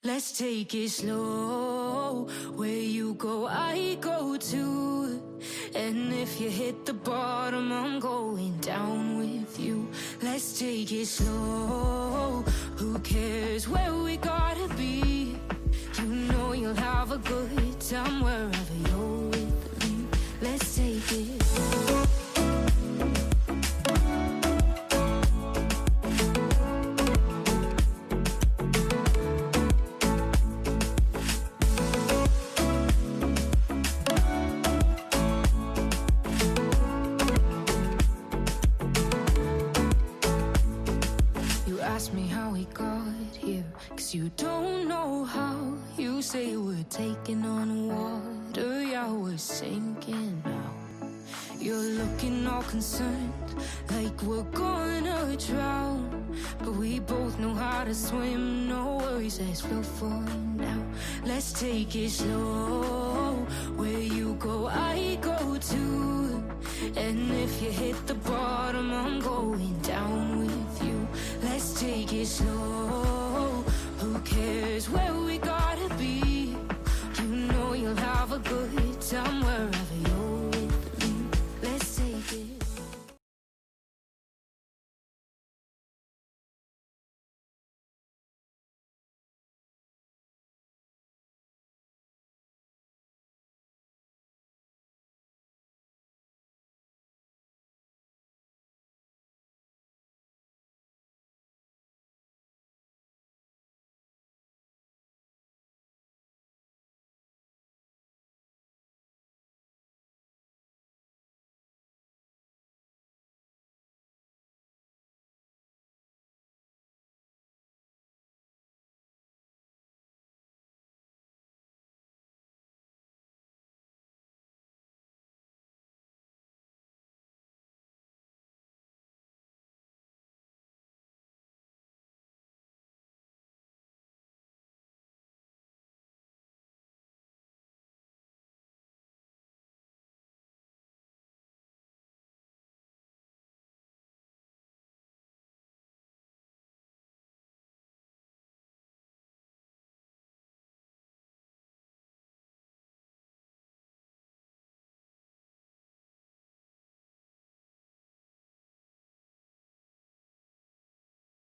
Let's take it slow. Where you go, I go too. And if you hit the bottom, I'm going down with you. Let's take it slow. Who cares where we gotta be? You know you'll have a good time wherever you're with me. Let's take it slow. Ask me how we got here, 'cause you don't know how. You say we're taking on water, yeah, we're sinking now. You're looking all concerned, like we're gonna drown. But we both know how to swim, no worries, let's float for now. Let's take it slow. Where you go, I go too. And if you hit the bottom, I'm going down with you. Let's take it slow. Who cares where we gotta be? You know you'll have a good time wherever